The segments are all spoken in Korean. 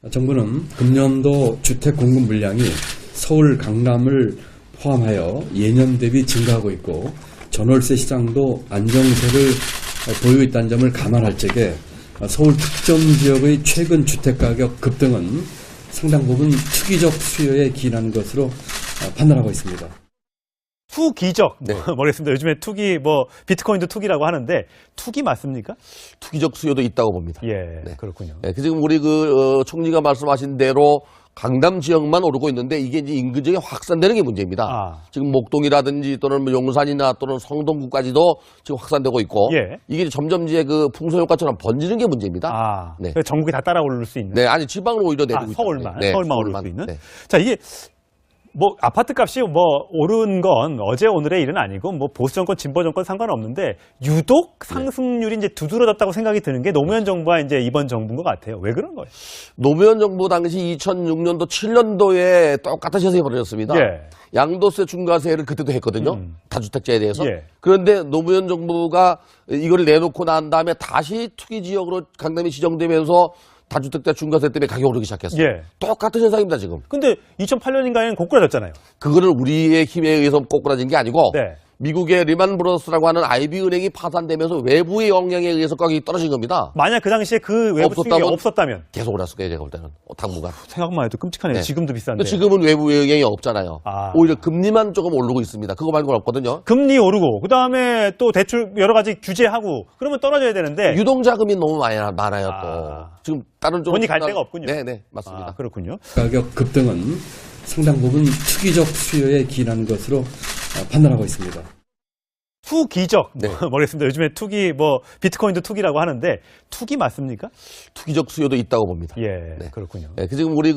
정부는 금년도 주택 공급 물량이 서울, 강남을 포함하여 예년 대비 증가하고 있고 전월세 시장도 안정세를 보이고 있다는 점을 감안할 적에 서울 특정 지역의 최근 주택가격 급등은 상당 부분 투기적 수요에 기인한 것으로 판단하고 있습니다. 투기적, 네. 모르겠습니다. 요즘에 투기, 비트코인도 투기라고 하는데, 투기 맞습니까? 투기적 수요도 있다고 봅니다. 예, 네. 그렇군요. 네, 지금 우리 총리가 말씀하신 대로 강남 지역만 오르고 있는데 이게 이제 인근 지역에 확산되는 게 문제입니다. 지금 목동이라든지 또는 용산이나 또는 성동구까지도 지금 확산되고 있고 예. 이게 점점 이제 풍선 효과처럼 번지는 게 문제입니다. 네. 그래서 전국이 다 따라 오를 수 있는. 네, 아니 지방으로 오히려 내리고 서울만, 네, 서울만 오를 수 있는. 네. 자, 이게 아파트 값이 오른 건 어제 오늘의 일은 아니고 보수 정권, 진보 정권 상관없는데 유독 상승률이 이제 두드러졌다고 생각이 드는 게 노무현 정부와 이제 이번 정부인 것 같아요. 왜 그런 거예요? 노무현 정부 당시 2006년도, 7년도에 똑같은 현상이 벌어졌습니다. 예. 양도세 중과세를 그때도 했거든요. 다주택자에 대해서. 예. 그런데 노무현 정부가 이걸 내놓고 난 다음에 다시 투기 지역으로 강남이 지정되면서 다주택자 중과세 때문에 가격이 오르기 시작했어요. 예. 똑같은 현상입니다, 지금. 근데 2008년인가에는 고꾸라졌잖아요. 그거는 우리의 힘에 의해서 꼬꾸라진 게 아니고 네. 미국의 리만 브러스라고 하는 IB은행이 파산되면서 외부의 영향에 의해서 가격이 떨어진 겁니다. 만약 그 당시에 그 외부 수익이 없었다면 계속 올랐을 거예요, 제가 볼 때는. 당분간. 생각만 해도 끔찍하네요. 네. 지금도 비싼데. 지금은 외부 영향이 없잖아요. 오히려 금리만 조금 오르고 있습니다. 그거 말고는 없거든요. 금리 오르고 그다음에 또 대출 여러 가지 규제하고 그러면 떨어져야 되는데 유동자금이 너무 많아요, 또. 지금 다른 쪽 돈이 갈 데가 없군요. 네, 맞습니다. 그렇군요. 가격 급등은 상당 부분 투기적 수요에 기인한 것으로 판단하고 있습니다. 투기적, 네. 모르겠습니다. 요즘에 투기, 비트코인도 투기라고 하는데 투기 맞습니까? 투기적 수요도 있다고 봅니다. 예, 네. 그렇군요. 네, 지금 우리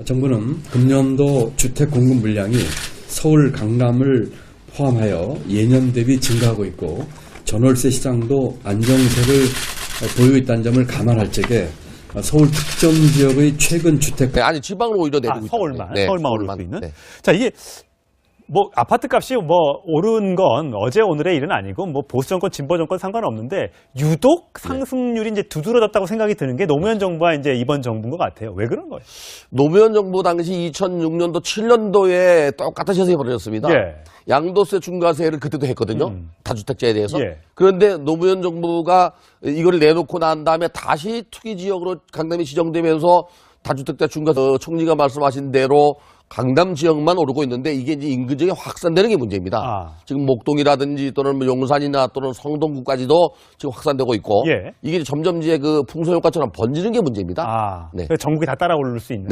정부는 금년도 주택 공급 물량이 서울, 강남을 포함하여 예년 대비 증가하고 있고 전월세 시장도 안정세를 보이고 있다는 점을 감안할 적에 서울 특정 지역의 최근 주택가 아니 지방으로 오히려 내리고 있다. 서울만 오를 수 있는. 자, 이게 아파트 값이 오른 건 어제 오늘의 일은 아니고 보수 정권, 진보 정권 상관없는데 유독 상승률이 이제 두드러졌다고 생각이 드는 게 노무현 정부와 이제 이번 정부인 것 같아요. 왜 그런 거예요? 노무현 정부 당시 2006년도, 7년도에 똑같은 현상이 벌어졌습니다. 예. 양도세 중과세를 그때도 했거든요. 다주택자에 대해서. 예. 그런데 노무현 정부가 이걸 내놓고 난 다음에 다시 투기 지역으로 강남이 지정되면서 다주택자 중과세 총리가 말씀하신 대로 강남 지역만 오르고 있는데 이게 이제 인근 지역에 확산되는 게 문제입니다. 지금 목동이라든지 또는 용산이나 또는 성동구까지도 지금 확산되고 있고 예. 이게 점점 이제 풍선 효과처럼 번지는 게 문제입니다. 그래서 전국이 다 따라 오를 수 있는.